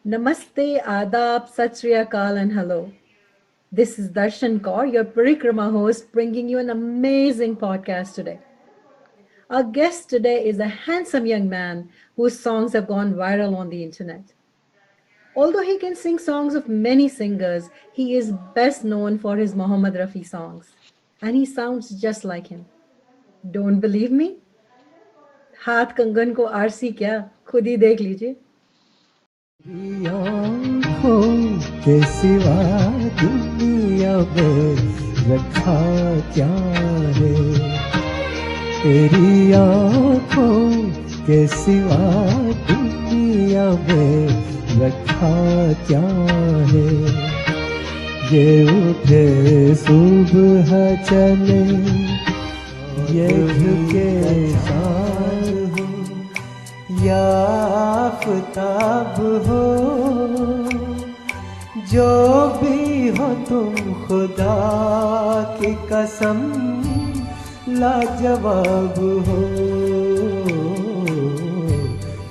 Namaste, Adab, Sat Sri Akal, and hello. This is Darshan Kaur, your Parikrama host, bringing you an amazing podcast today. Our guest today is a handsome young man whose songs have gone viral on the internet. Although he can sing songs of many singers, he is best known for his Mohammad Rafi songs. And he sounds just like him. Don't believe me? हाथ कंगन को RC क्या खुद ही देख लीजिए तेरी आँखों के सिवा दुनिया में रखा क्या है। तेरी आँखों के सिवा दुनिया में रखा क्या है। ये उठे सुबह चले, ये झुके शाम हो, या आफताब हो, जो भी हो तुम खुदा की कसम लाजवाब हो।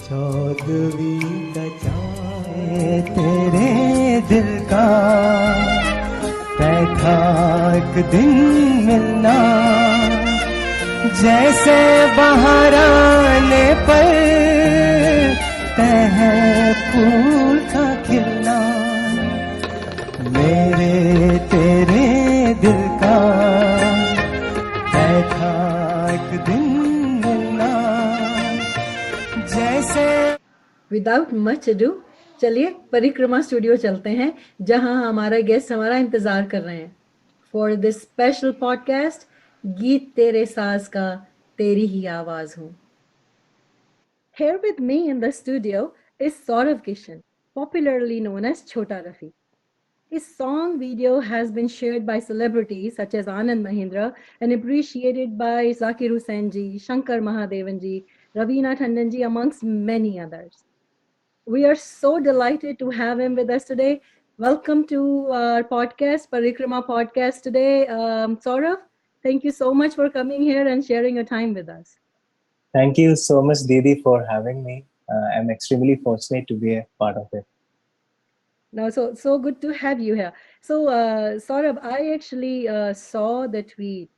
चौदहवीं का चाहे तेरे दिल का बैठा एक दिन मिलना, जैसे बाहर आने पर तह फूल का खिलना। मेरे तेरे दिल का बैठा एक दिन मिलना, जैसे। विदाउट मच अडू चलिए परिक्रमा स्टूडियो चलते हैं जहां हमारा गेस्ट हमारा इंतजार कर रहे हैं फॉर दिस स्पेशल पॉडकास्ट गीत तेरे साज का तेरी ही आवाज हूं Here with me in the studio is Saurav Kishan, popularly known as Chota Rafi. His song video has been shared by celebrities such as Anand Mahindra and appreciated by Zakir Hussain ji, Shankar Mahadevan ji, Ravina Tandon ji, amongst many others. We are so delighted to have him with us today. Welcome to our podcast, Parikrama podcast today. Saurav, thank you so much for coming here and sharing your time with us. Thank you so much, Didi, for having me. I'm extremely fortunate to be a part of it. No, so good to have you here. So, Saurabh, I actually saw the tweet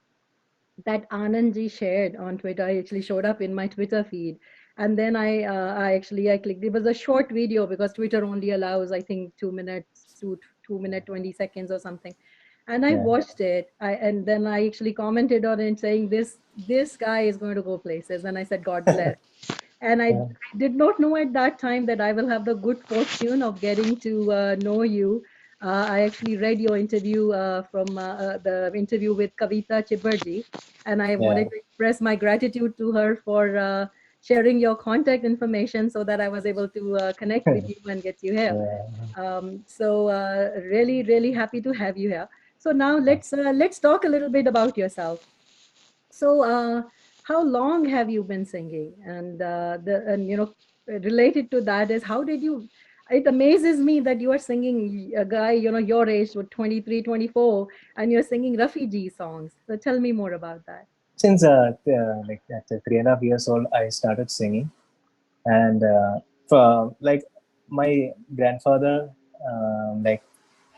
that Anand ji shared on Twitter. I actually showed up in my Twitter feed, and then I clicked. It was a short video because Twitter only allows, I think, 2 minutes to 2 minute 20 seconds or something. And I Yeah. watched it, and then I actually commented on it saying this guy is going to go places, and I said, God bless. And Yeah. I did not know at that time that I will have the good fortune of getting to know you. I actually read your interview from the interview with Kavita Chiberji, and I Yeah. wanted to express my gratitude to her for sharing your contact information so that I was able to connect with you and get you here. Yeah. So really, really happy to have you here. So now let's talk a little bit about yourself. So, how long have you been singing? And related to that is how did you? It amazes me that you are singing a guy, your age, with 23, 24, and you're singing refugee songs. So tell me more about that. Since like at 3.5 years old, I started singing, and for like my grandfather like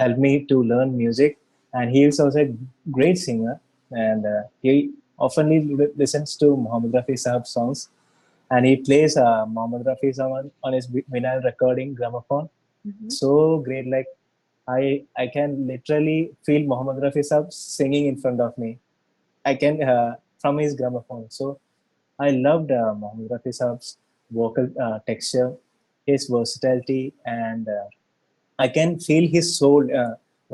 helped me to learn music, and he is also a great singer, and he often listens to Muhammad Rafi Sahab songs, and he plays Muhammad Rafi song on his vinyl recording gramophone. Mhm. So great, like I can literally feel Muhammad Rafi Sahab singing in front of me. I can from his gramophone. So I loved Muhammad Rafi Saab's vocal texture, his versatility, and I can feel his soul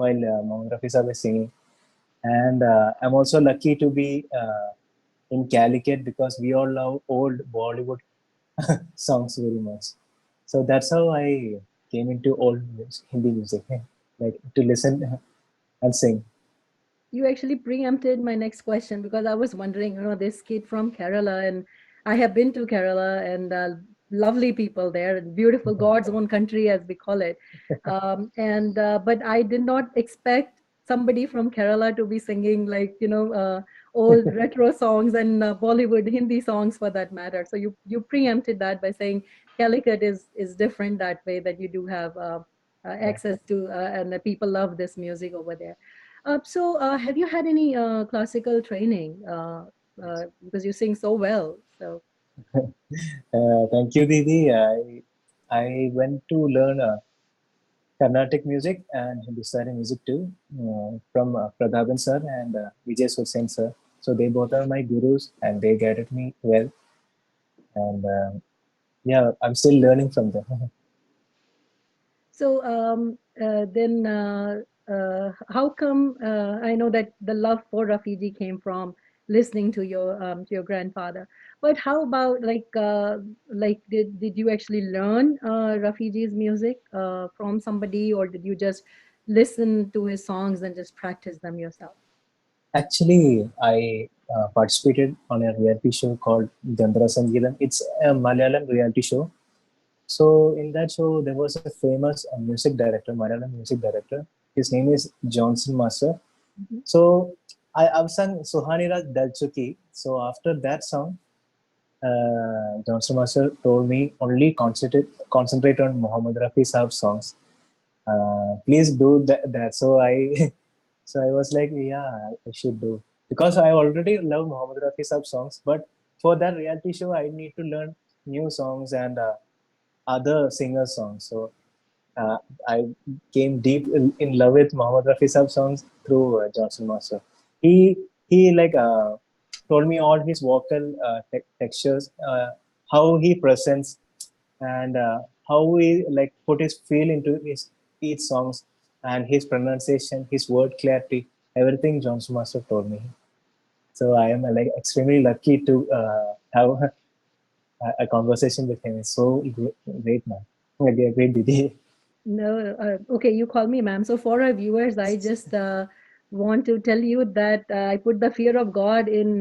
while Muhammad Rafi Saab is singing. And I'm also lucky to be in Calicut because we all love old Bollywood songs very much. So that's how I came into old Hindi music, like to listen and sing. You actually preempted my next question because I was wondering, this kid from Kerala, and I have been to Kerala and lovely people there, beautiful God's own country, as we call it. But I did not expect somebody from Kerala to be singing like, old retro songs and Bollywood Hindi songs for that matter. So you preempted that by saying Calicut is different that way, that you do have Yeah. access to and that people love this music over there. So have you had any classical training? Because you sing so well. So Thank you, Didi. I went to learn Carnatic music and Hindustani music too from Pradhaban sir and Vijay Hussain sir. So they both are my gurus and they guided me well. And yeah, I'm still learning from them. then how come I know that the love for Rafiji came from listening to your grandfather, but how about like did you actually learn Rafiji's music from somebody, or did you just listen to his songs and just practice them yourself? Actually, I participated on a reality show called Gandhara Sangeetam. It's a Malayalam reality show. So in that show, there was a famous music director, Malayalam music director. His name is Johnson Master. Mhm. So I've sung Suhanira Dalchuki. So after that song, Johnson Master told me only concentrate on Muhammad Rafi Saab songs. Please do that. So I so I was like, yeah, I should do, because I already love Muhammad Rafi Saab songs. But for that reality show, I need to learn new songs and other singers' songs. So uh, I came deep in love with Muhammad Rafi Saab songs through Johnson Master. He like told me all his vocal textures, how he presents, and how he like put his feel into his each songs, and his pronunciation, his word clarity, everything Johnson Master told me. So I am like extremely lucky to have a conversation with him. It's so great, man. Like a great Didi. No, okay, you call me ma'am. So for our viewers, I just want to tell you that I put the fear of God in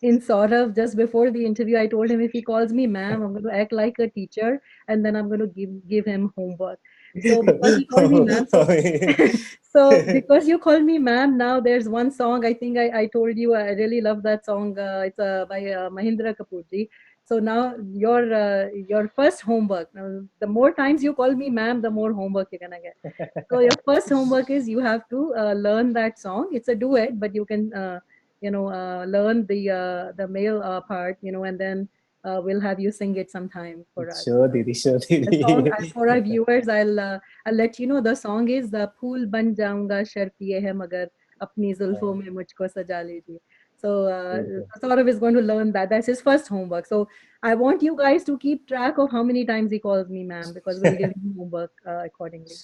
Saurav just before the interview. I told him if he calls me ma'am, I'm going to act like a teacher, and then I'm going to give him homework. So because he called me ma'am, so so because you called me ma'am, now there's one song I think I told you I really love that song. It's by Mahindra Kapoor. So now your first homework. Now, the more times you call me ma'am, the more homework you're gonna get. So your first homework is you have to learn that song. It's a duet, but you can learn the male part, and then we'll have you sing it sometime for us. Sure, Didi, sure, The song Didi. for our viewers, I'll let you know. The song is "Phool ban jaunga शर्त ये है मगर अपनी जुल्फों में मुझको सजा लीजिए." So Okay. Saurav is going to learn that. That's his first homework. So I want you guys to keep track of how many times he calls me ma'am, because we'll give him homework accordingly.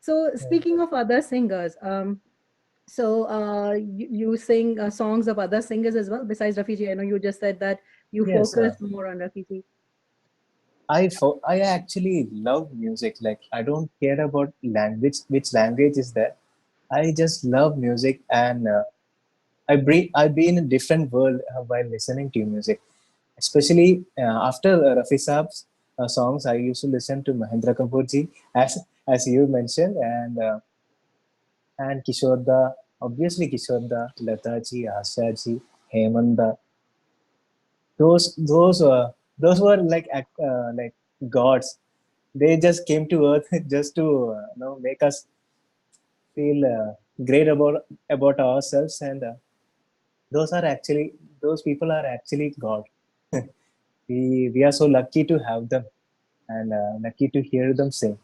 So speaking of other singers, you sing songs of other singers as well besides Rafiji. I know you just said that you Yes, focus more on Rafiji. I actually love music. Like I don't care about language, which language is that. I just love music, and I be in a different world while listening to music. Especially after Rafi Saab's songs, I used to listen to Mahendra Kapoor ji, as you mentioned, and Kishore Da, obviously Kishore Da, Lata ji, Asha ji, Hemanda. Those were like gods. They just came to earth just to make us feel great about ourselves, and those are actually those people are actually god. We are so lucky to have them, and lucky to hear them sing.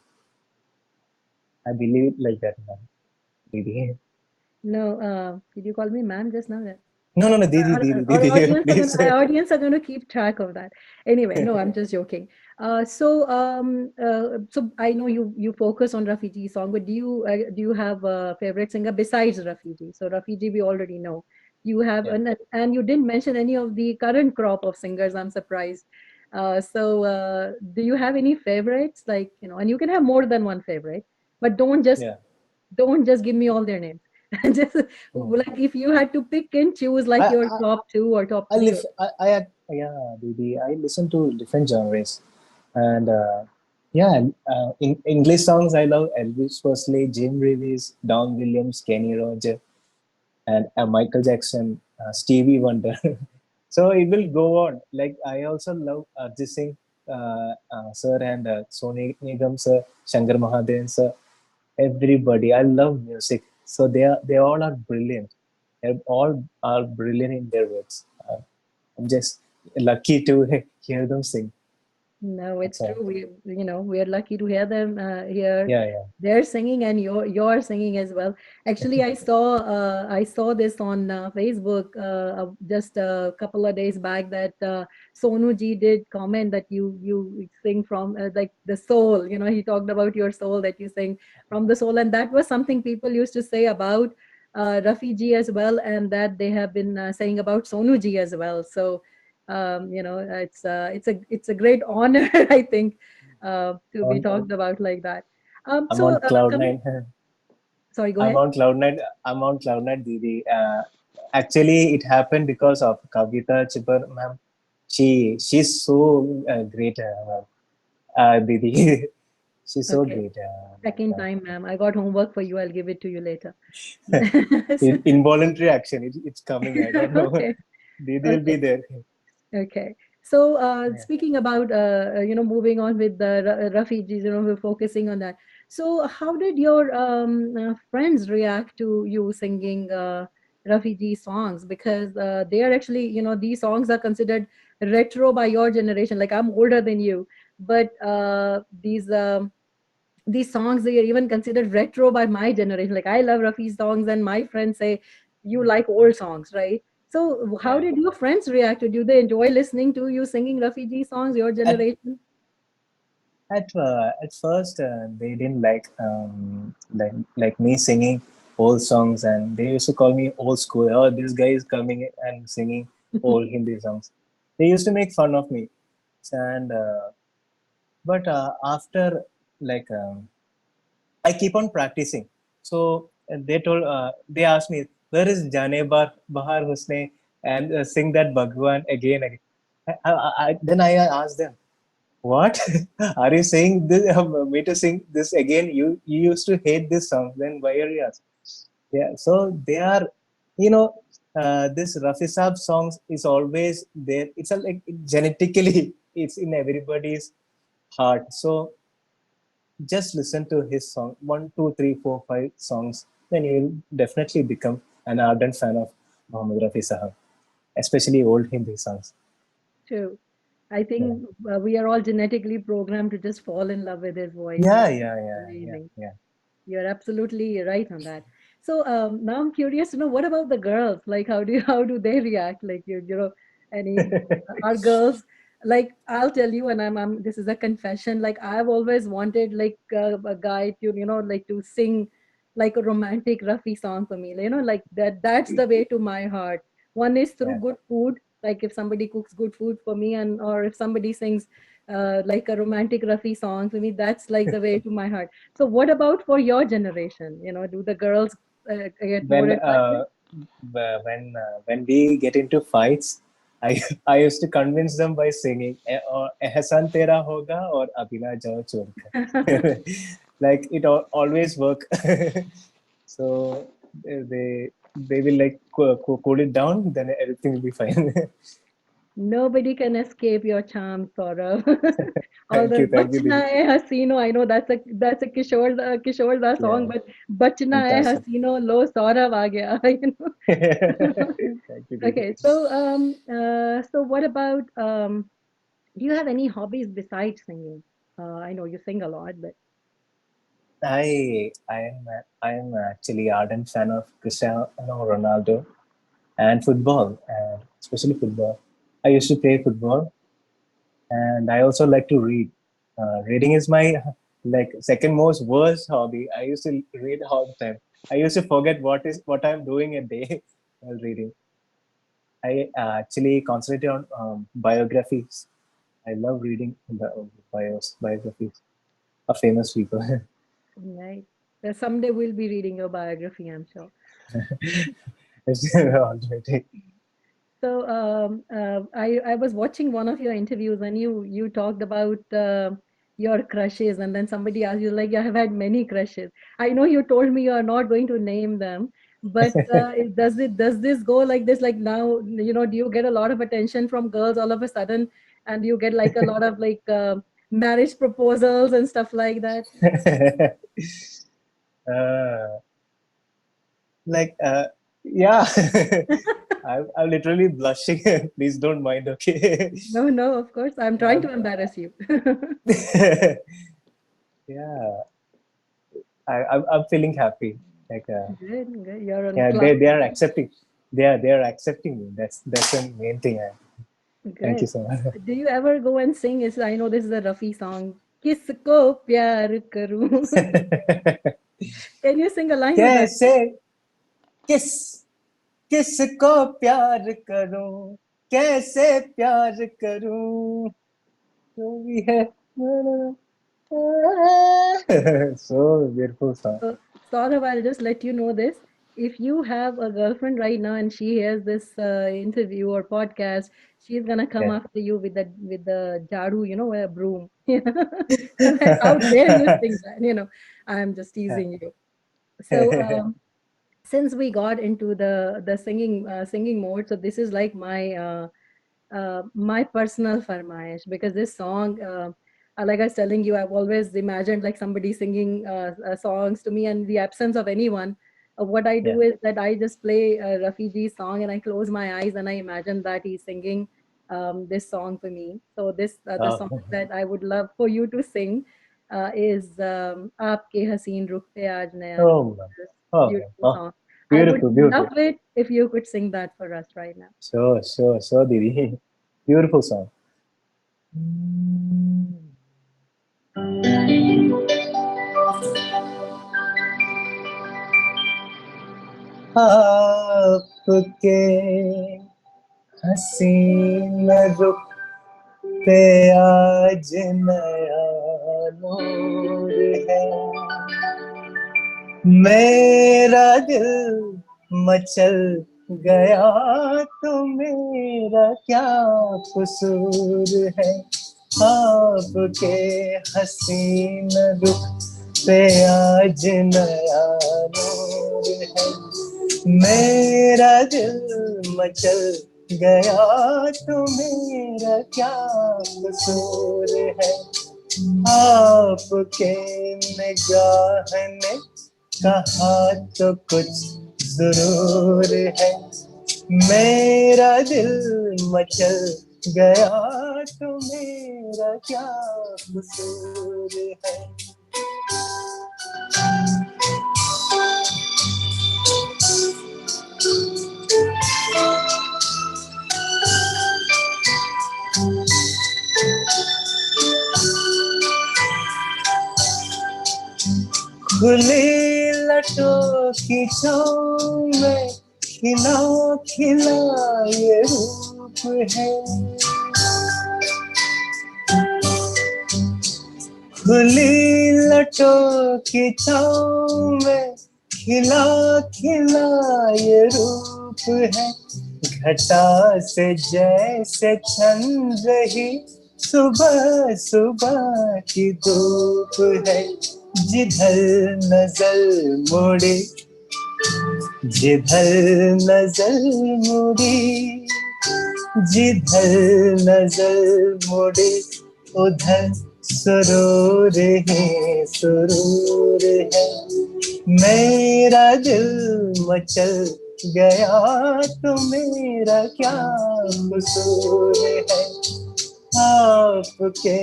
I believe it like that, man. Didi. No, did you call me ma'am just now? No, no, no, Didi, Didi, Our Didi, audience are please. gonna our audience are gonna keep track of that. Anyway, no, I'm just joking. So I know you focus on Rafiji song, but do you have a favorite singer besides Rafiji? So Rafiji we already know. You have Yeah, and you didn't mention any of the current crop of singers. I'm surprised. Do you have any favorites? Like, and you can have more than one favorite, but yeah. don't just give me all their names. Just Hmm. like if you had to pick and choose like I, your I, top two or top I three live. or Yeah, Didi. I listen to different genres, and yeah, in English songs, I love Elvis Presley, Jim Reeves, Don Williams, Kenny Roger. and Michael Jackson, Stevie Wonder. So it will go on. Like I also love Arjit Singh sir and Soni Nigam sir, Shankar Mahadevan sir, everybody. I love music. So they all are brilliant. They all are brilliant in their works. I'm just lucky to hear them sing. No, That's it's all. true. We're lucky to hear them hear Yeah, yeah. their singing and your singing as well. Actually, I saw this on Facebook just a couple of days back that Sonu ji did comment that you sing from like the soul. He talked about your soul, that you sing from the soul, and that was something people used to say about Rafi ji as well, and that they have been saying about Sonu ji as well. So it's a great honor, I think, to be On, talked about like that. I'm So on cloud coming, nine. sorry, go I'm ahead. on cloud nine. I'm on cloud nine, Didi. Actually, it happened because of Kavita Chipar, ma'am. She's so great, Didi. She's so Okay, great. second time, ma'am. I got homework for you. I'll give it to you later. So- Involuntary action. It's coming. I don't know. okay, Didi will be okay. there. Okay. So, Yeah. speaking about, moving on with the refugees, we're focusing on that. So, how did your friends react to you singing refugee songs? Because they are actually, these songs are considered retro by your generation. Like I'm older than you, but these songs, they are even considered retro by my generation. Like I love Rafi songs, and my friends say you like old songs, right? So how Yeah. did your friends react? Do they enjoy listening to you singing Rafi Ji songs, your At generation? at first, they didn't like me singing old songs, and they used to call me old school. Oh, this guy is coming and singing old Hindi songs. They used to make fun of me, and but after like I keep on practicing. So they asked me, where is Jane Bahar Husne, and sing that Bhagwan again. Then I asked them, what are you saying this, me to sing this again? You used to hate this song, then why are you asking? Yeah, so they are, you know, this Rafi Saab songs is always there. It's a, like genetically, it's in everybody's heart. So just listen to his song, one, two, three, four, five songs, then you will definitely become an ardent fan of Mohammad Rafi Sahab, especially old Hindi songs. True. I Yeah, think we are all genetically programmed to just fall in love with his voice. yeah, It's yeah, yeah, yeah, amazing. yeah. You're absolutely right on that. So now I'm curious to know, what about the girls? Like how do they react? Like any are girls, like I'll tell you, and I'm this is a confession. Like I've always wanted like a guy to like to sing like a romantic Rafi song for me. Like that's the way to my heart. One is through Yeah. good food. Like if somebody cooks good food for me, and or if somebody sings like a romantic Rafi song for me, that's like the way to my heart. So what about for your generation? Do the girls get more when attracted? when we get into fights, I I used to convince them by singing or Ehsan Tera Hoga or Abhina Jao Chorkar. Like it always work. So they will like cool it down, then everything will be fine. Nobody can escape your charm, Saurav. Although Thank you, Bachna Didi. Hai Hasino, I know that's a Kishore da song, Yeah, but Bachna Hai fantastic. Hasino, lo Saurav aa Thank you, Didi. Okay, so what about do you have any hobbies besides singing? I know you sing a lot, but I am actually ardent fan of Cristiano Ronaldo and football, and especially football. I used to play football, and I also like to read. Reading is my like second most worst hobby. I used to read all the time. I used to forget what I'm doing a day while reading. I actually concentrate on biographies. I love reading biographies of famous people. right. Someday we'll be reading your biography, I'm sure. Already. So I was watching one of your interviews, and you talked about your crushes, and then somebody asked you like, I have had many crushes. I know you told me you are not going to name them, But does this go like this? Like now, do you get a lot of attention from girls all of a sudden, and you get like a lot of like marriage proposals and stuff like that? uh, like yeah. I'm literally blushing. Please don't mind, okay? No, no, of course. I'm trying to embarrass you. Yeah, I'm feeling happy. Like Good, good. You're on yeah, cloud they are nine. accepting. They are accepting me. That's the main thing. Thank you Good. so much. Do you ever go and sing? I know this is a Rafi song. Kisko pyar karoon. Can you sing a line with us? कैसे किस किसको प्यार करूं, कैसे प्यार करूं, जो भी है. So beautiful song. So, Saurabh, I'll just let you know this. If you have a girlfriend right now and she hears this interview or podcast, she's gonna come Yeah. after you with the jadu, a broom. Like, how dare you sing that? I'm just teasing you. So, since we got into the singing mode, so this is like my personal farmaish, because this song, like I was telling you, I've always imagined like somebody singing songs to me, and the absence of anyone. What I Yeah. do is that I just play a Rafiji's song and I close my eyes and I imagine that he's singing this song for me. So the Oh, song that I would love for you to sing is "Aapke Haseen Rukh Pe Aaj Naya oh, Noor." man. This Oh, man. beautiful Oh, song. I would beautiful, beautiful. love it if you could sing that for us right now. Sure, sure, sure, Didi. Beautiful song. आपके हसीन रुख पे आज नया नूर है, मेरा दिल मचल गया तो मेरा क्या कसूर है, आपके हसीन रुख पे आज नया नूर है, मेरा दिल मचल गया तो मेरा क्या कसूर है, आपके निगाह ने कहा तो कुछ जरूर है, मेरा दिल मचल गया तो मेरा क्या कसूर है. खुली लटों की छाँव में खिला खिला ये रूप है, खुली लटों की छाँव में खिला खिला ये रूप है, घटा से जैसे छन रही सुबह सुबह की धूप है, जिधर नजर मुड़ी जिधर नजर मुड़ी जिधर नजर मुड़ी उधर सुरूर है सुरूर है, मेरा दिल मचल गया तो मेरा क्या कसूर है, आपके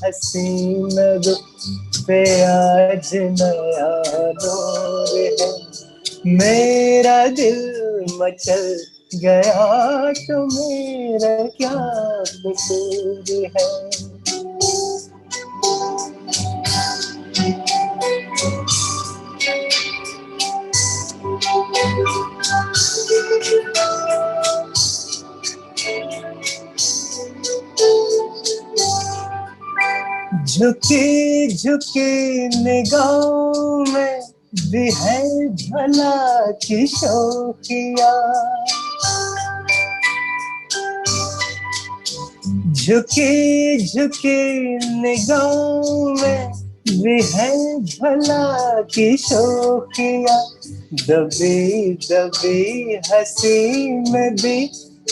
हसीन रुख पे आज नया नूर है, मेरा दिल मचल गया तो मेरा क्या कसूर है. झुकी झुकी निगाहों में भी है भला की शौकिया, झुकी झुकी निगाहों में भी है भला की शौकिया, दबी दबी हंसी में भी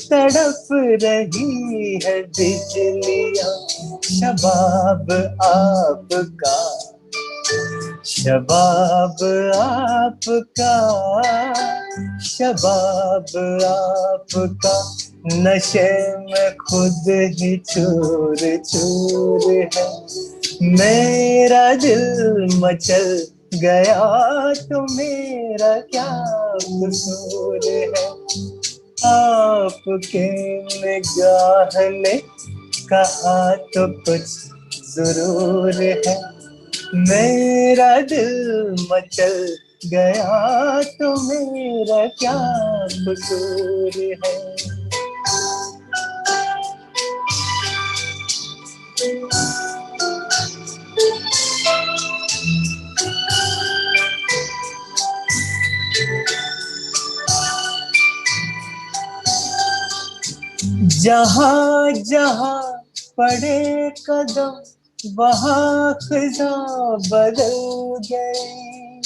तड़प रही है बिजलियां, शबाब आपका, शबाब आपका, शबाब आपका, नशे में खुद ही चूर चूर है, मेरा दिल मचल गया तो मेरा क्या कसूर है, आपके निगाह ने कहा तो कुछ जरूर है, मेरा दिल मचल गया तो मेरा क्या कसूर है। जहाँ जहाँ पड़े कदम वहाँ खिजा बदल गई,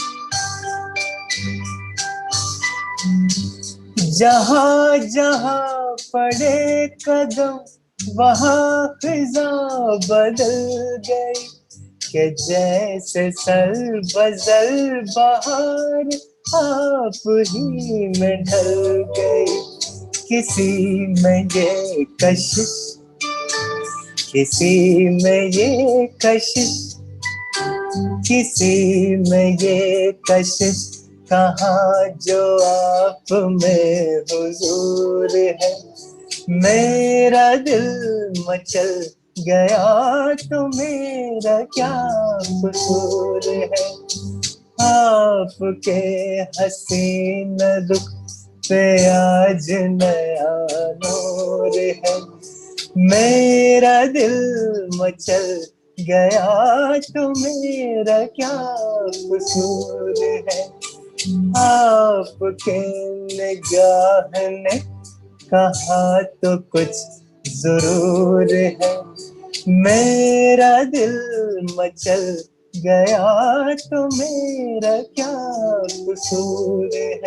जहाँ जहाँ पड़े कदम वहाँ खिजा बदल गई, कि जैसे सर बजल बहार आप ही में ढल गई, किसी में ये कशिश, किसी में ये कशिश, किसी में ये कशिश, कहाँ जो आप में हुजूर है, मेरा दिल मचल गया तो मेरा क्या कसूर है, आपके हसीन दुख पे आज नया नूर है, मेरा दिल मचल गया तो मेरा क्या कसूर है, आपके निगाह ने कहा तो कुछ जरूर है, मेरा दिल मचल गया तो मेरा क्या कसूर है।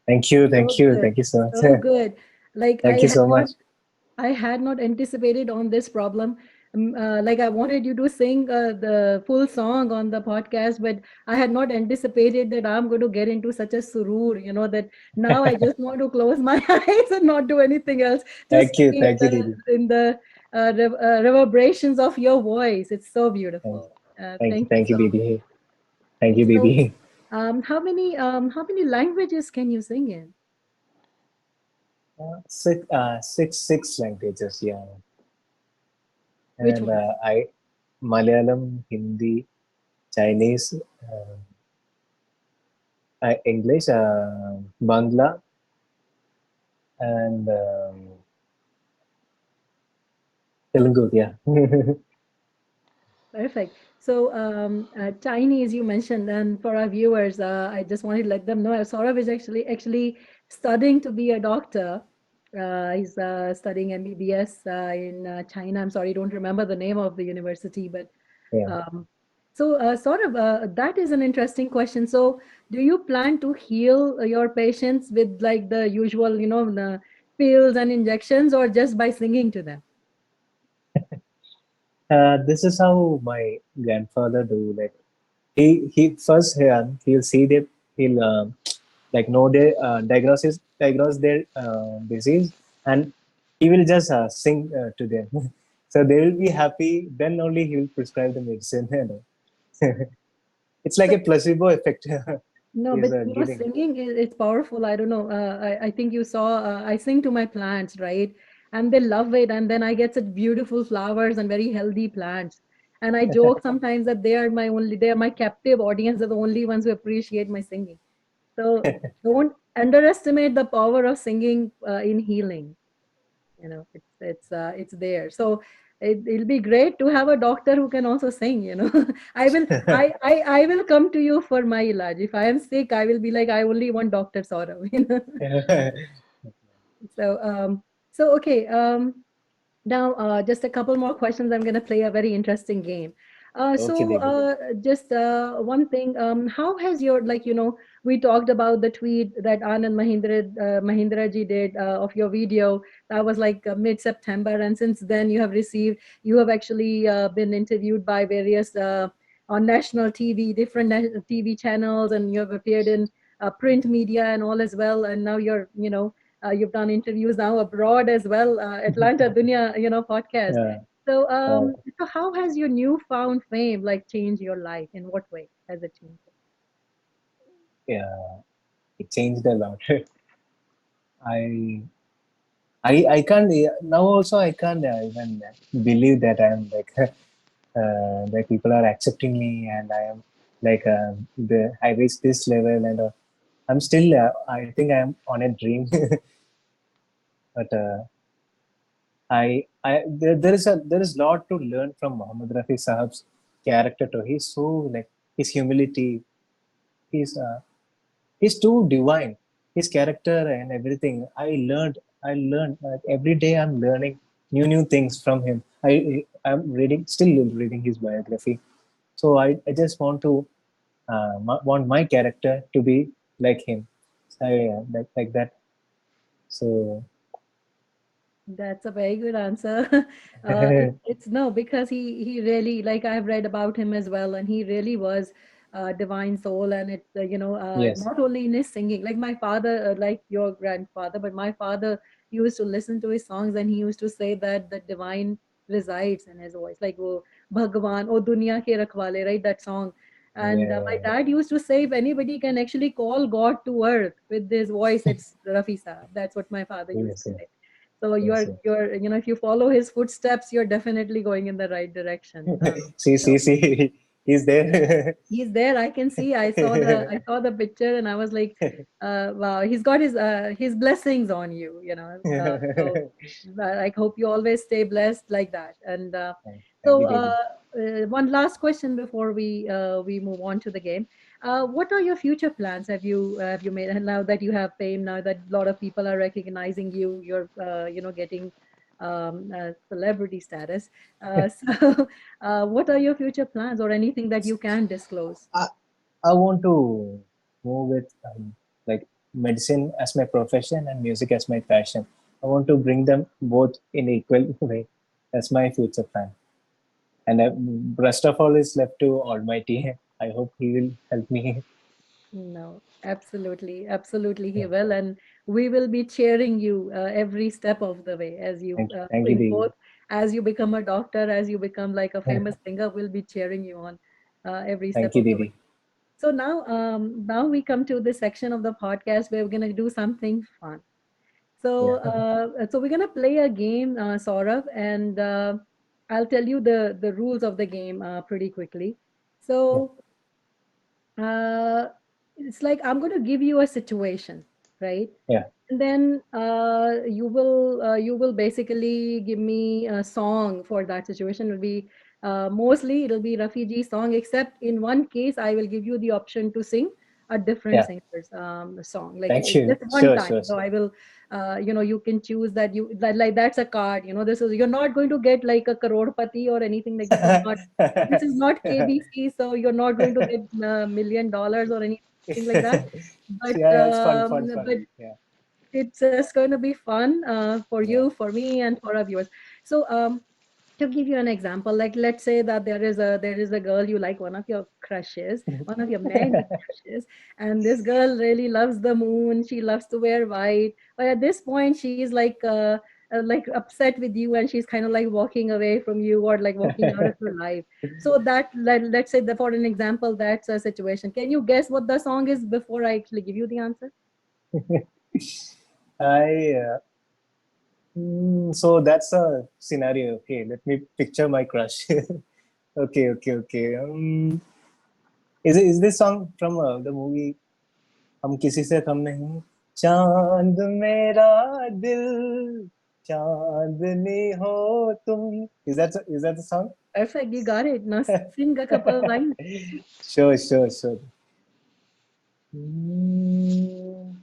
Thank you, So good. thank you so much. So good. Like Thank you so much. I had not anticipated on this problem. Like I wanted you to sing the full song on the podcast, but I had not anticipated that I'm going to get into such a surur, that now I just want to close my eyes and not do anything else. Just be Thank you, Didi. in the reverberations of your voice. It's so beautiful. Thank you Thank you, so much. Didi. Thank you, So, Didi. how many languages can you sing in? Six languages, yeah. Which And one? I Malayalam, Hindi, Chinese, English, Bangla, and Telugu, yeah. Perfect. So, Chinese you mentioned, and for our viewers, I just wanted to let them know Saurabh is actually studying to be a doctor. He's studying MBBS in China. I'm sorry, don't remember the name of the university, but Yeah. so Saurabh, that is an interesting question. So, do you plan to heal your patients with like the usual, the pills and injections, or just by singing to them? This is how my grandfather do. Like he first he'll see that he'll like know their diagnose their disease, and he will just sing to them. So they will be happy. Then only he will prescribe the medicine. It's like a placebo effect. No, He's but giving. singing it's powerful. I don't know. I think you saw. I sing to my plants, right? And they love it. And then I get such beautiful flowers and very healthy plants. And I joke sometimes that they are my captive audience. They're the only ones who appreciate my singing. So don't underestimate the power of singing in healing. It's there. So it'll be great to have a doctor who can also sing, you know. I will come to you for my ilaj. If I am sick, I will be like, I only want Dr. Saurav, you know. So, okay. Now, just a couple more questions. I'm going to play a very interesting game. Okay, Devi. Just one thing. How has your, like, you know, we talked about the tweet that Anand Mahindra ji did of your video. That was like mid-September. And since then, you have actually been interviewed by various on national TV, different TV channels, and you have appeared in print media and all as well. And now you're, you know, you've done interviews now abroad as well, Atlanta Dunya, you know, podcast. Yeah. So, Uh, so how has your newfound fame like changed your life? In what way has it changed it? yeah, it changed a lot. I I can't now also I can't even believe that I'm like like people are accepting me and I am like I reached this level and I'm still I think I'm on a dream. But there is lot to learn from Muhammad Rafi Sahab's character too. He's so like his humility. He's he's too divine. His character and everything. I learned every day. I'm learning new things from him. I'm still reading his biography. So I just want to want my character to be like him. Like that. So That's a very good answer. It's no, because he really, like, I've read about him as well, and he really was a divine soul. And it, you know, yes, not only in his singing, like my father, like your grandfather, but my father used to listen to his songs, and he used to say that the divine resides in his voice, like wo Bhagwan, O Duniya Ke Rakhwale, right? That song. And my yeah, dad used to say, if anybody can actually call God to earth with his voice, it's Rafi Saab. That's what my father used yes, to yes, say. So yes, yes. you know, if you follow his footsteps, you're definitely going in the right direction. So See, he's there. he's there. I can see. I saw the picture, and I was like, wow, he's got his blessings on you. You know, so I hope you always stay blessed like that. And Thank so you, Devi. one last question before we move on to the game. What are your future plans? Have you made, and now that you have fame, now that a lot of people are recognizing you, you're you know, getting celebrity status. So what are your future plans, or anything that you can disclose? I, I want to move with like medicine as my profession and music as my passion. I want to bring them both in equal way. That's my future plan. And rest of all is left to Almighty. I hope He will help me. No, absolutely, absolutely, he will, and we will be cheering you every step of the way as you Thank you, in Devi. both, as you become a doctor, as you become like a famous singer. We'll be cheering you on every step Thank you, of the way. Devi. So now, now we come to this section of the podcast where we're gonna do something fun. Yeah, So we're gonna play a game, Saurav, and I'll tell you the rules of the game pretty quickly. yeah, So uh, it's like I'm going to give you a situation, right? yeah. And then you will basically give me a song for that situation. It'll be mostly it'll be Rafiji song, except in one case I will give you the option to sing a different Yeah. singer's song, like Thank you. just one Sure, time. sure, So sure. I will, you know, you can choose that like that's a card. You know, this is, you're not going to get like a crorepati or anything, like this is not KBC, so you're not going to get $1 million or anything like that. Yeah, yeah, it's fun. But Yeah, it's just going to be fun for yeah. you, for me, and for our viewers. So to give you an example, like let's say that there is a girl you like, one of your crushes, one of your many crushes, and this girl really loves the moon. She loves to wear white, but at this point she's like upset with you, and she's kind of like walking away from you, or like walking out of your life. So let's say that, for an example, that's a situation. Can you guess what the song is before I actually give you the answer? I so that's a scenario. Okay, let me picture my crush. Okay. Is this song from the movie हम किसी से कम नहीं चांद मेरा दिल चांदनी हो तुम. Is that the song? Perfect, you got it. Now sing a couple of lines. Sure. Hmm.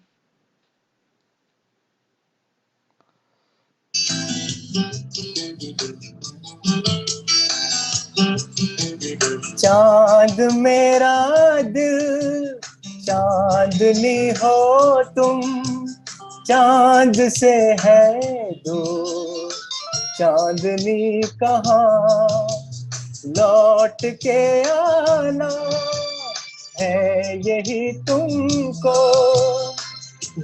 चांद मेरा दिल चांदनी हो तुम, चांद से है दूर चांदनी कहाँ, लौट के आना है यही तुमको,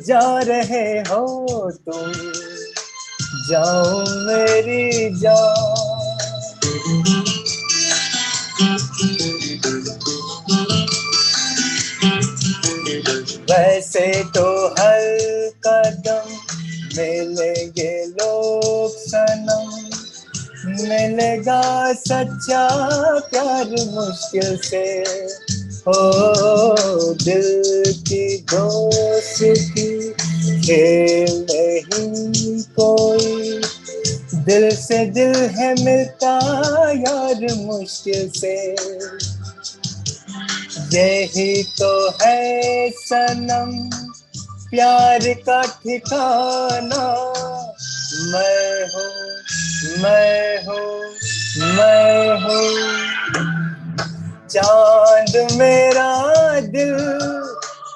जा रहे हो तुम, जाओ मेरी जान. वैसे तो हर कदम मिलेंगे लोग सनम, मिलेगा सच्चा प्यार मुश्किल से, हो दिल की दोस्ती खेल नहीं कोई, दिल से दिल है मिलता यार मुश्किल से, यही तो है सनम प्यार का ठिकाना, मैं हूँ मैं हूँ मैं हूँ, चांद मेरा दिल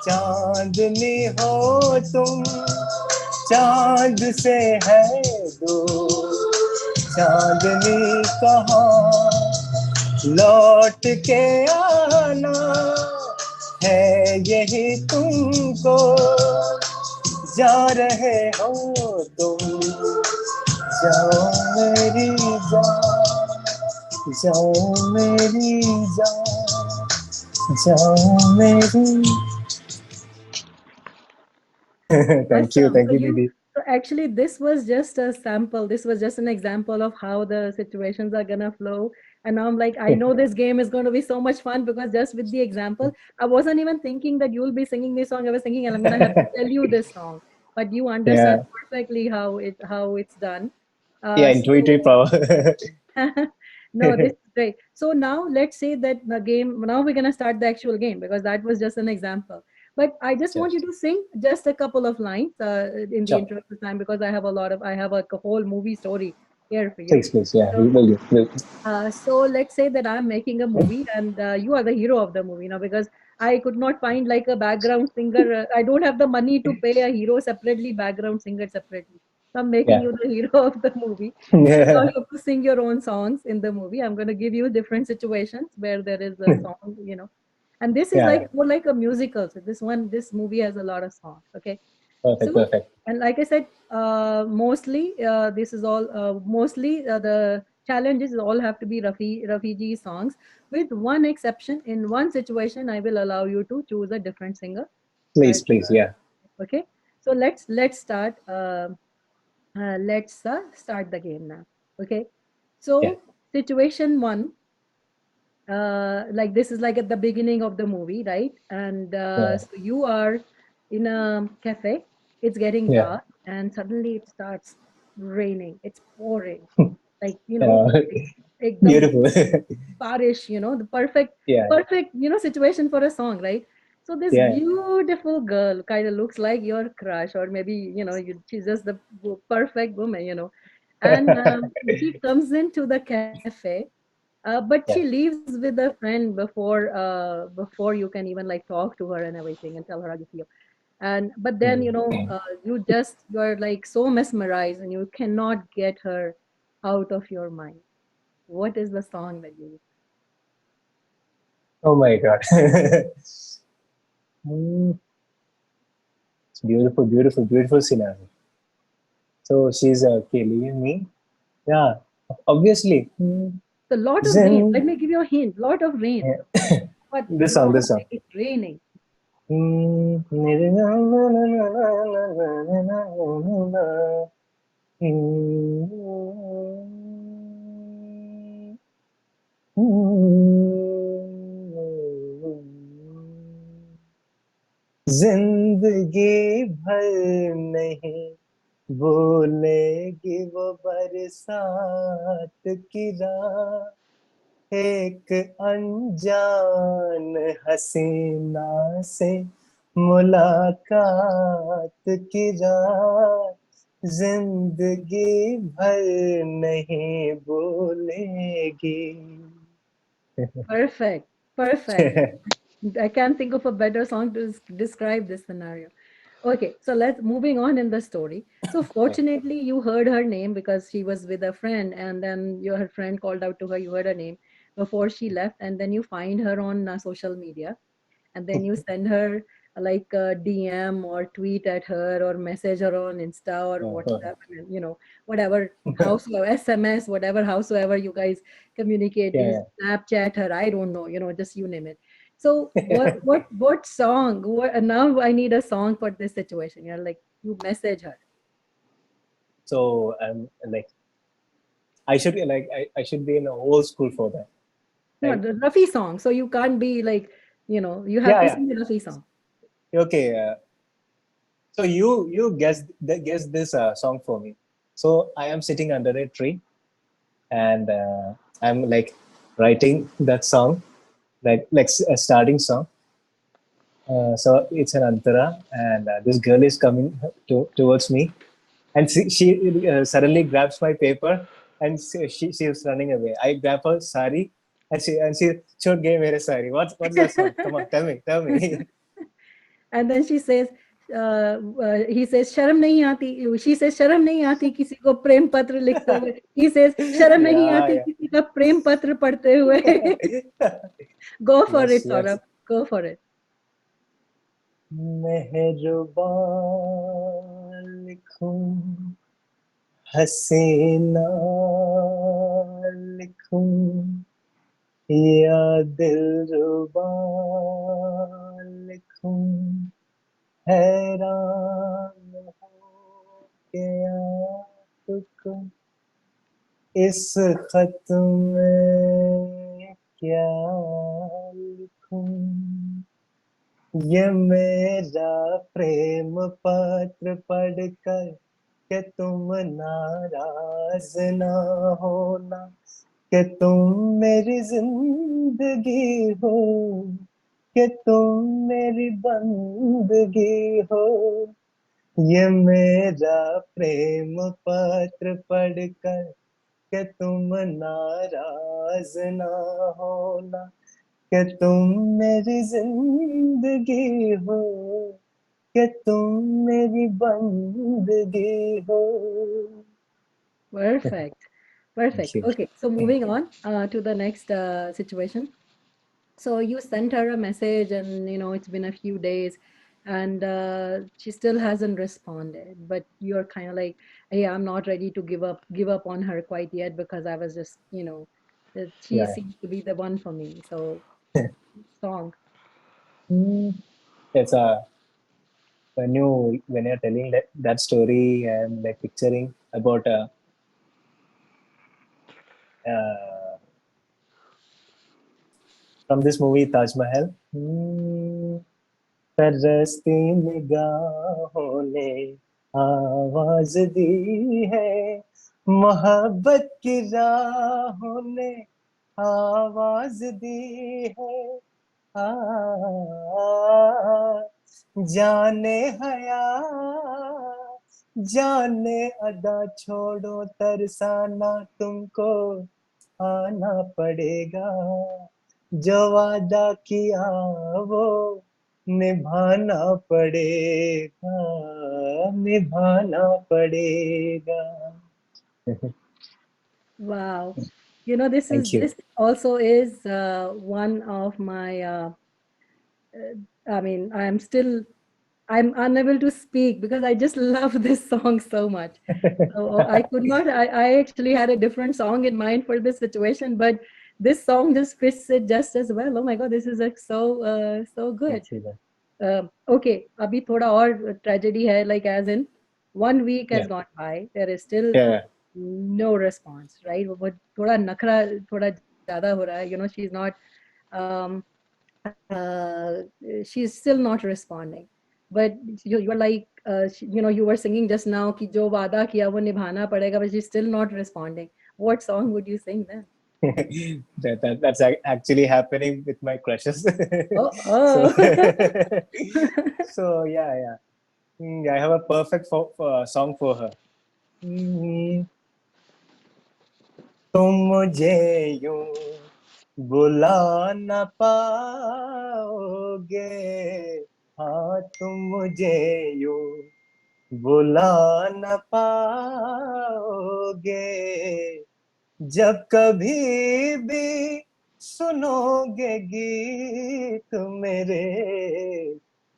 चांदनी हो तुम, चांद से है दूर चांदनी कहाँ, लौट के आना है यही तुमको, जा रहे हो तुम, जाओ मेरी जान, जाओ मेरी जान, जाओ मेरी. Thank you, Awesome. So Didi. so actually this was just a sample. This was just an example of how the situations are gonna flow. And now I'm like, I know this game is going to be so much fun because just with the example, I wasn't even thinking that you'll be singing this song. I was thinking, and I'm gonna have to tell you this song. But you understand Yeah, perfectly how it's done. yeah, So intuitive power. no, this is great. So now let's say that the game, now we're going to start the actual game because that was just an example. But I just Sure, want you to sing just a couple of lines in the sure. interest of time because I have a whole movie story here for you. Please, yeah, So, we will do. so let's say that I'm making a movie and you are the hero of the movie now because I could not find like a background singer. I don't have the money to pay a hero separately, background singer separately. So I'm making Yeah. you the hero of the movie. So now you have to sing your own songs in the movie. I'm going to give you different situations where there is a song, and this is like Yeah, more like a musical. So this movie has a lot of songs. Okay. perfect, So, perfect. and like I said, mostly this is all mostly the challenges all have to be Rafiji songs, with one exception. In one situation, I will allow you to choose a different singer. But Please, yeah, okay, so let's start. Let's start the game now. Okay, yeah, so situation one. Like this is like at the beginning of the movie, right? And yeah, so you are in a cafe, it's getting yeah. dark, and suddenly it starts raining, it's pouring, like Uh, ekdam Beautiful. barish, the perfect Yeah, perfect situation for a song, right? So this yeah, beautiful girl kind of looks like your crush, or maybe she's just the perfect woman, and she comes into the cafe, but she yeah. leaves with a friend before you can even like talk to her and everything and tell her how you feel. And but then Mm. you're like so mesmerized and you cannot get her out of your mind. What is the song that you? Oh my God. Mm, it's beautiful scenario. So she's killing me. Yeah, obviously. A lot of rain. Zen. Let me give you a hint. Lot of rain. Yeah. But This song, this song. it's raining. Mm. जिंदगी भर नहीं भूलेगी वो बरसात की रात, एक अनजान हसीना से मुलाकात की रात, जिंदगी भर नहीं भूलेगी. Perfect. Perfect. I can't think of a better song to describe this scenario. Okay, so let's moving on in the story. So fortunately, you heard her name because she was with a friend, and then your friend called out to her. You heard her name before she left, and then you find her on social media, and then you send her like a DM or tweet at her or message her on Insta or WhatsApp, and, whatever, howsoever, SMS, whatever, howsoever you guys communicate, you Yeah, Snapchat her, I don't know, just you name it. So what song? Now I need a song for this situation. You're like you message her. so I'm like, I should be in a old school for that, No, right? the Rafi song. So you can't be like, you have Yeah, to yeah. sing the Rafi song. Okay. So you guess this song for me. So I am sitting under a tree, and I'm like writing that song, like a starting song. So it's an antara, and this girl is coming towards me, and she suddenly grabs my paper, and she is running away. I grab her sari, and she chod gave mere sari. What's that song? Come on, tell me. And then he says शर्म नहीं आती, she says शर्म नहीं आती किसी को प्रेम पत्र लिखते हुए, he says शर्म नहीं Yeah, आती yeah. किसी का प्रेम पत्र पढ़ते हुए. Go for Yes, it, yes. Saurabh, go for it. मेहरबान लिखूं, हसीना लिखूं, या दिलरुबा लिखूं, हैरान हो के आपको इस खत में क्या लिखूं. ये मेरा प्रेम पत्र पढ़कर के तुम नाराज ना होना, कि तुम मेरी जिंदगी हो, कि तुम मेरी बंदगी हो. ये मेरा प्रेम पत्र पढ़कर के तुम नाराज ना होना, कि तुम मेरी जिंदगी हो, कि तुम मेरी बंदगी हो. Perfect. Thank Perfect. you. Okay, so moving on to the next situation. So you sent her a message, and it's been a few days, and she still hasn't responded. But you're kind of like, hey, I'm not ready to give up on her quite yet because I was just, that she Yeah. seems to be the one for me. So song. Mm. It's when you're telling that story and like picturing about uh, from this movie Taj Mahal. तरसती निगाहों ने आवाज दी है, मोहब्बत की राहों ने आवाज दी है. आ, जाने हया जाने अदा छोड़ो तरसाना तुमको आना पड़ेगा, जो वादा किया वो निभाना पड़ेगा, निभाना पड़ेगा. Wow. This is Thank you. this also is one of my I mean, I'm unable to speak because I just love this song so much. So I could not, I actually had a different song in mind for this situation, but this song just fits it just as well. Oh my God, this is like so good. Thank you. Okay, अभी थोड़ा और tragedy है, like as in 1 week has Yeah. gone by, there is still Yeah. no response, right? वो थोड़ा नखरा थोड़ा ज़्यादा हो रहा है, she's not, um, she's still not responding. but you're like, you were singing just now कि जो वादा किया वो निभाना पड़ेगा, but she's still not responding. What song would you sing then? That's actually happening with my crushes. Oh, So, oh. so yeah. I have a perfect song for her. Hmm, तुम मुझे यूं बुला न पाओगे, हाँ तुम मुझे यूं बुला न पाओगे, जब कभी भी सुनोगे गीत मेरे,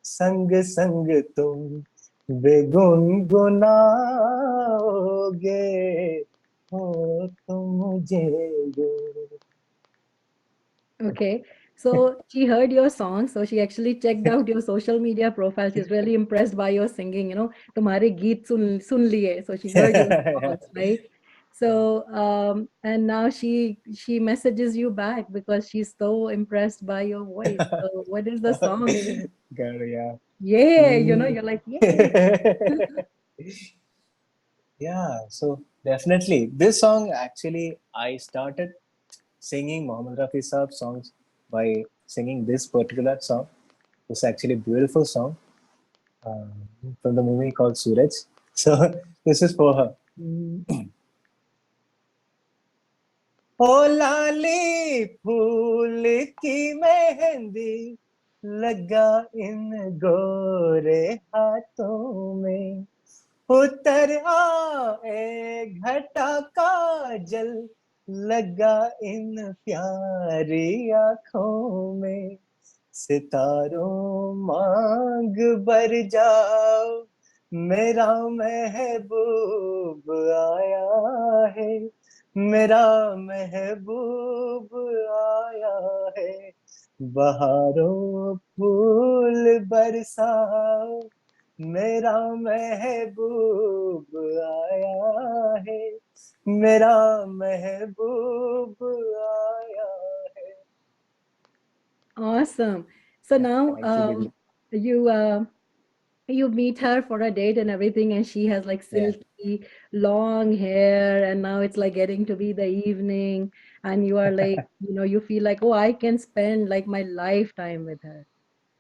संग संग तुम बेगुनगुनाओगे, हो तुम मुझे यूं। Okay. So she heard your song, so she actually checked out your social media profile. She's really impressed by your singing, तुम्हारे गीत सुन लिए. So she heard your songs, right? So and now she messages you back because she's so impressed by your voice. So what is the song? Girl, yeah. Yeah, Mm. you're like, yay. Yeah, so definitely this song actually I started singing Mohammed Rafi Saab songs by singing this particular song. It's actually a beautiful song um, from the movie called Suraj. So this is for her. ओ लाली फूल की मेहंदी लगा इन गोरे हाथों में, उतर आए घटा का जल लगा इन प्यारी आंखों में, सितारों मांग बर जाओ मेरा महबूब आया है, मेरा महबूब आया है, बहारों फूल बरसाओ मेरा महबूब आया है, मेरा महबूब आया है। Awesome. So now Actually, you meet her for a date and everything, and she has like yeah. silky long hair, and now it's like getting to be the evening, and you are like, you feel like, oh, I can spend like my lifetime with her.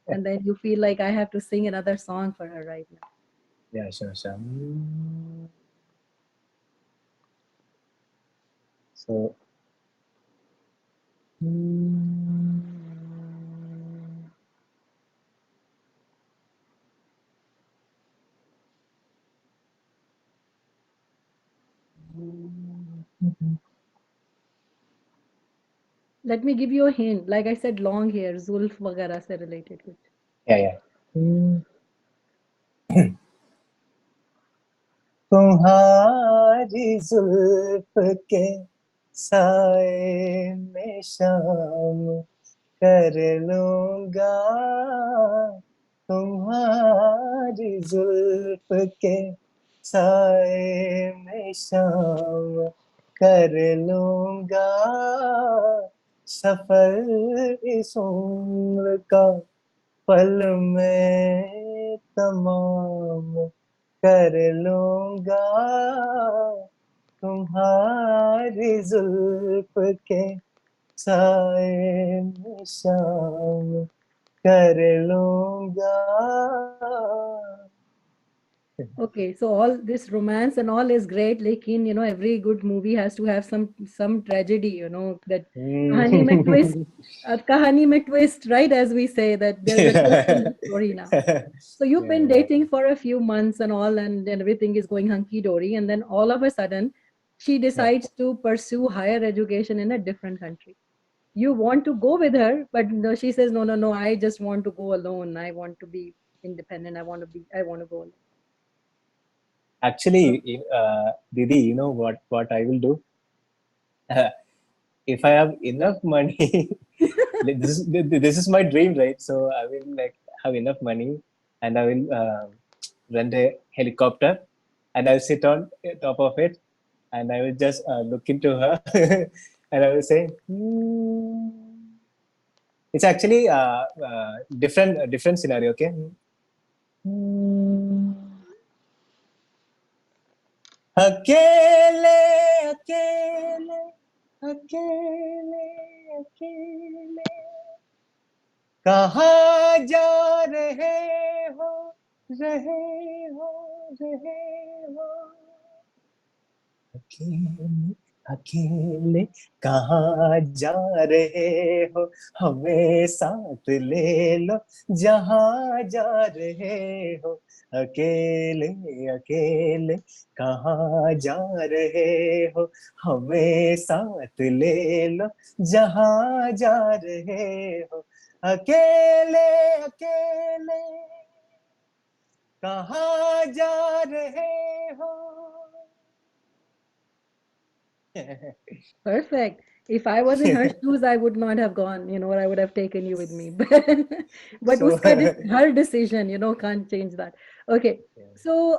And then you feel like I have to sing another song for her right now. Yeah, sure. So, Let me give you a hint. Like I said, long hair, Zulf वगैरह से related कुछ. yeah. तुम्हारी जुल्फ के साए में शाम कर लूंगा, तुम्हारी जुल्फ के साए में शाम कर लूंगा, सफर इस उम्र का पल में तमाम कर लूंगा, तुम्हारी जुल्फ के साए में शाम कर लूंगा। Okay, so all this romance and all is great, लेकिन every good movie has to have some tragedy, that कहानी में twist, कहानी में twist, right? As we say that there's a twist in the story now. So you've been Yeah. dating for a few months and all, and everything is going hunky dory, and then all of a sudden, she decides to pursue higher education in a different country. You want to go with her, but no, she says, no, no, no, I just want to go alone. I want to be independent. I want to go alone. Actually, Didi, you know what I will do? If I have enough money, this is my dream, right? So I will like have enough money, and I will rent a helicopter, and I'll sit on top of it, and I will just look into her, and I will say, it's actually different scenario. Okay, अकेले अकेले अकेले अकेले कहाँ जा रहे हो रहे हो रहे हो अकेले अकेले कहाँ जा रहे हो हमें साथ ले लो जहाँ जा रहे हो अकेले अकेले कहाँ जा रहे हो हमें साथ ले लो जहाँ जा रहे हो अकेले अकेले कहाँ जा रहे हो Perfect. If I was in her shoes, I would not have gone, or I would have taken you with me. But So her decision, can't change that. Okay. So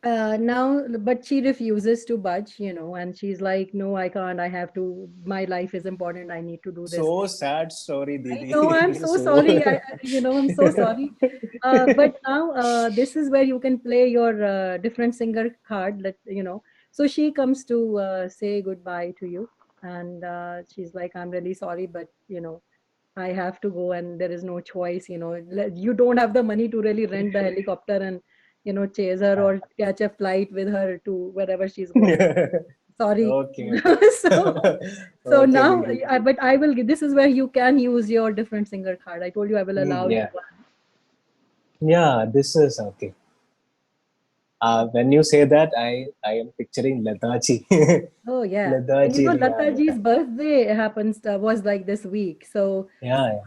now, but she refuses to budge, and she's like, no, I can't. I have to. My life is important. I need to do this. so sad story, I know. I'm Didi. so So sorry. I'm so sorry. But now, this is where you can play your different singer card. So she comes to say goodbye to you, and she's like, "I'm really sorry, but I have to go, and there is no choice. You don't have the money to really rent the helicopter and chase her or catch a flight with her to wherever she's going. Sorry." okay, okay, So so okay, now, Didi. but I will. This is where you can use your different singer card. I told you I will allow you Yeah, one. yeah. This is okay. When you say that, I am picturing Ladaji. Oh yeah, and Ladaji, Lata yeah, ji's birthday happens was like this week. So yeah.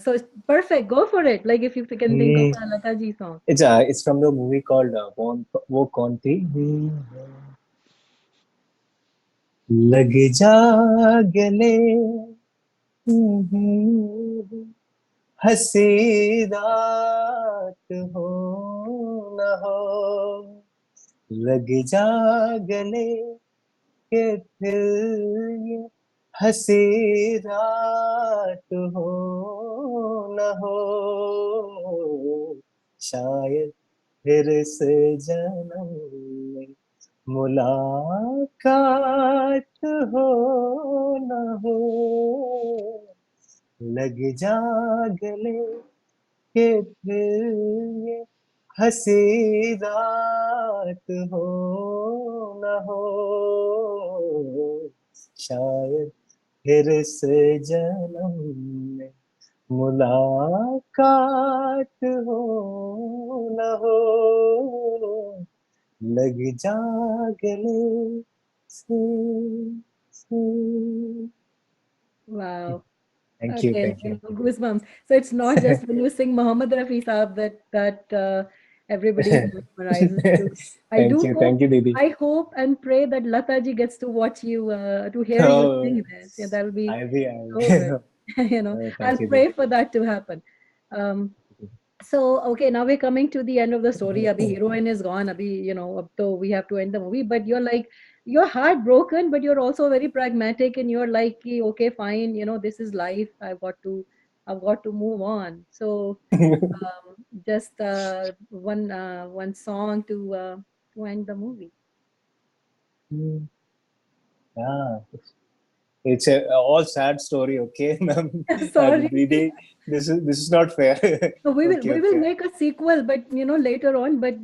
so it's perfect. Go for it. Like if you can think of Mm, a Lata ji song. it's from the movie called वो कौन थी लग जा गले हंसी रात हो न हो लग जा गले के फिर ये हंसी रात हो न हो शायद फिर से जन्म में मुलाकात हो न हो लग जा गले के फिर ये हंसी रात हो न हो शायद फिर से जन्म में मुलाकात हो न हो लग जा गले से Wow. Thank you Okay, thank you goosebumps. So it's not just when you sing Muhammad Rafi Saab that everybody memorizes you. I do hope, thank you दीदी I hope and pray that Lata ji gets to watch you, to hear you oh, sing this. Yeah, that'll be I will, so good. I'll thank you pray for that to happen. Um, so okay, now we're coming to the end of the story. Abhi heroine is gone. Abhi, ab to we have to end the movie. But you're heartbroken, but you're also very pragmatic, and you're like, "Ki, okay, fine. This is life. I've got to move on." So just one song to end the movie. yeah, it's a all sad story, okay, ma'am. Sorry. Didi, this is not fair. So we will Okay, we will okay. make a sequel, but later on. But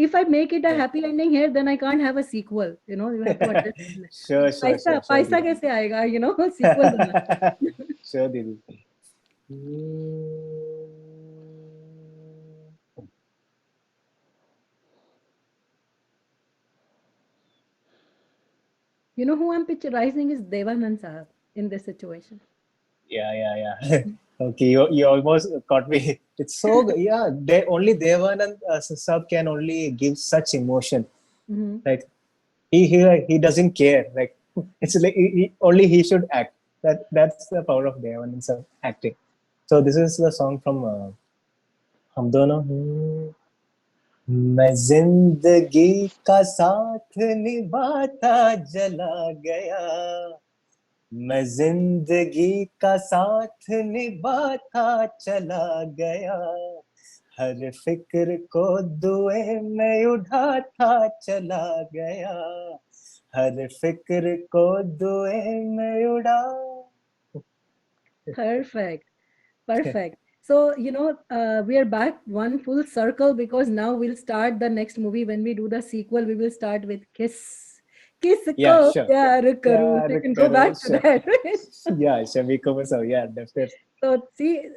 if I make it a happy ending here, then I can't have a sequel. You have to understand. Sure, sure, पैसा sure, sure, पैसा Didi. कैसे आएगा? Sequel बना. Sure, Didi. You know who I'm picturizing is Devanand Sahab in this situation. Yeah. Okay, you almost caught me. It's so yeah. They only Devanand Sab can only give such emotion. Hmm. Like he doesn't care. Like it's like only he should act. That's the power of Devanand Sab acting. So this is the song from हम दोनों मैं जिंदगी का साथ निभाता जला गया मैं जिंदगी का साथ निभाता चला गया, हर फिक्र को दुए में उठाता चला गया, हर फिक्र को दुए में उड़ा. Perfect. Perfect. So, we are back one full circle because now we'll start the next movie. When we do the sequel, we will start with Kiss. Yeah, Kisko sure. pyar karu. So Pyar you can go karo, back to sure. that. Right? Yeah, Shami Kumar, yeah, definitely. So, see,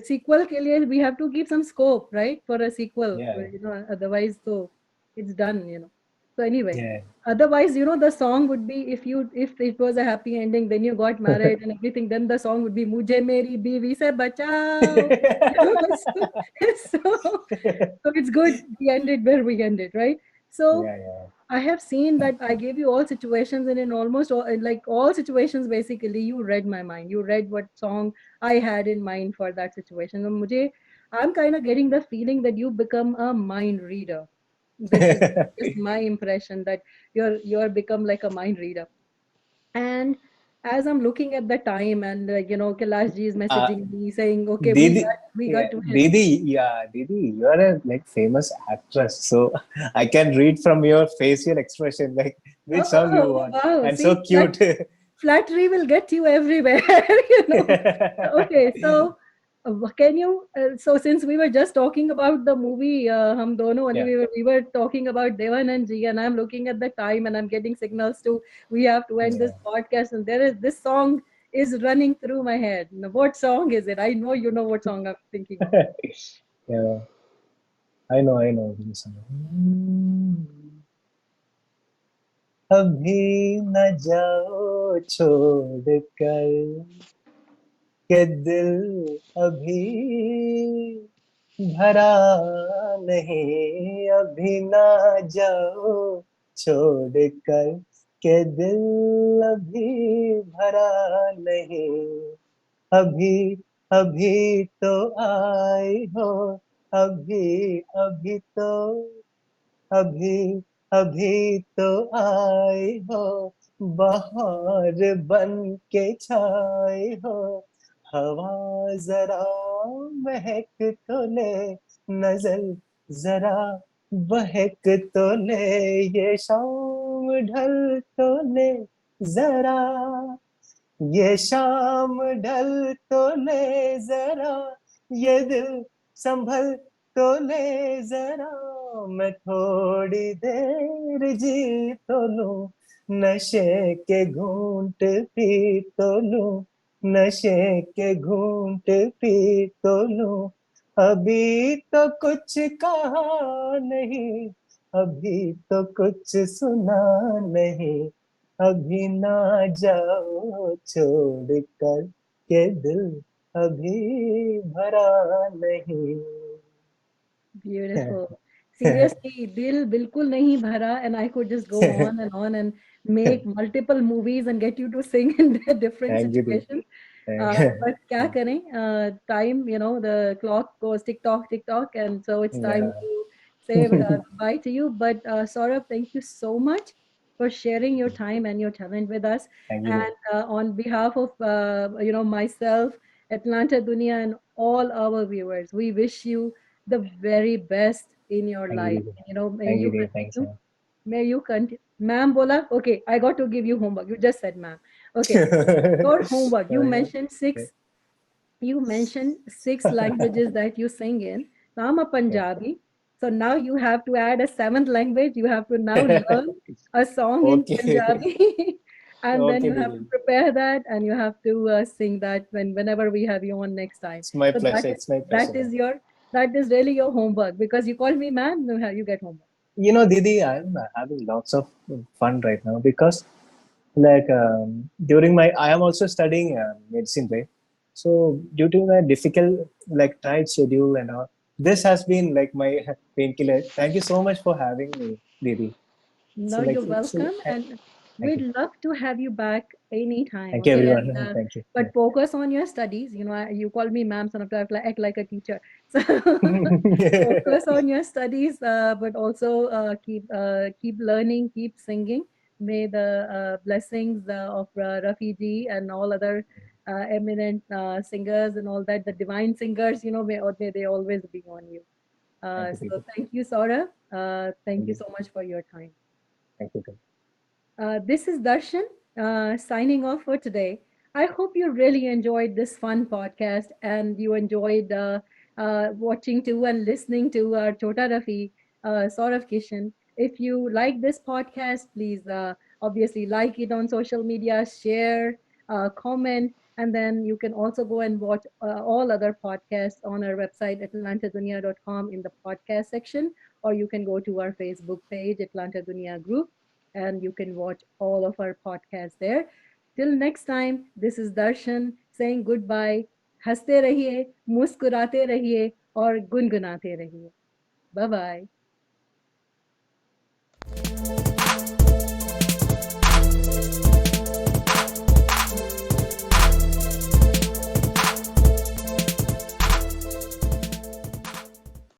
sequel ke liye we have to give some scope, right, for a sequel. Yeah, Otherwise, so it's done. So anyway, yeah. otherwise, the song would be if it was a happy ending, then you got married and everything, then the song would be "Mujhe Meri Biwi Se Bachao." So, so it's good we ended where we ended, right? So Yeah, yeah. I have seen that I gave you all situations, and in almost all, like all situations, basically, you read my mind. You read what song I had in mind for that situation. And I'm kind of getting the feeling that you become a mind reader. This is just my impression that you're become like a mind reader. And as I'm looking at the time, and Kailash ji is Uh, messaging me saying, "Okay, Didi, we yeah, got to end." Didi, you are a like famous actress, so I can read from your facial expression like which song you Oh, want, wow! and so See, cute. flattery will get you everywhere. Okay, so can you? So since we were just talking about the movie, Hum Dono, and Yeah. we were talking about Devanand ji, and I'm looking at the time, and I'm getting signals to we have to end this Yeah. podcast, and there is this song is running through my head. Now, what song is it? I know you know what song I'm thinking of. Yeah, I know this song. अभी न जाओ छोड़ कर के दिल अभी भरा नहीं, अभी ना जाओ छोड़ कर के दिल अभी भरा नहीं, अभी अभी तो आई हो, अभी अभी तो, अभी अभी तो आए हो, बाहर बन के छाए हो, हवा जरा महक तो ले, नजर जरा बहक तो ले, ये शाम ढल तो ले जरा, ये शाम ढल तो ले जरा, ये दिल संभल तो ले जरा, मैं थोड़ी देर जी तो लूं, नशे के घूंट पी तो लूं, नशे के घूंट पी तो लूं, अभी तो कुछ कहा नहीं, अभी तो कुछ सुना नहीं, अभी ना जाओ छोड़ कर के दिल अभी भरा नहीं. Beautiful. Seriously, Dil Bilkul Nahi Bhara, and I could just go on and make multiple movies and get you to sing in the different Thank you, Deep. situations. Thank you. But kya kare? Time, the clock goes tick tock, tick tock, and so it's time Yeah. to say goodbye to you. But Saurabh, thank you so much for sharing your time and your talent with us. Thank you, Deep. And on behalf of myself, Atlanta Dunia, and all our viewers, we wish you the very best in your Thank you, life. Deep. May Thank you, you Deep. Thanks, continue. man. May you continue. Ma'am bola, okay, I got to give you homework. You just said ma'am. Okay. Your homework. You Yeah. mentioned six languages that you sing in. Now I'm a Yeah. Punjabi. So now you have to add a seventh language. You have to now learn a song in Okay. Punjabi. And then Okay, you have to Deep. prepare that and you have to sing that whenever we have you on next time. It's my So pleasure. It's my that pleasure. is your that is really your homework because you called me ma'am, you get homework. Didi, I'm having lots of fun right now because, like, during my, I am also studying medicine, right? So, due to my difficult, like, tight schedule and all, this has been like my painkiller. Thank you so much for having me, Didi. No, So, like, you're welcome, and thank we'd you. love to have you back anytime. Thank you, Okay, and everyone. Thank you. but focus on your studies. You call me ma'am, so I have to act like a teacher. So focus on your studies, but also keep learning, keep singing, May the blessings of Rafi ji and all other eminent singers and all that, the divine singers, may they always be on you. Thank you, So Preeti. thank you, Saurabh. Thank Thank you you. so much for your time. Thank you. Too. This is Darshan signing off for today. I hope you really enjoyed this fun podcast and you enjoyed watching to and listening to Chota Rafi, Saurav Kishan. If you like this podcast, please obviously like it on social media, share, comment, and then you can also go and watch all other podcasts on our website, atlantadunia.com, in the podcast section, or you can go to our Facebook page, Atlanta Dunia Group, and you can watch all of our podcasts there. Till next time, this is Darshan saying goodbye. हंसते रहिए, मुस्कुराते रहिए और गुनगुनाते रहिए. Bye bye.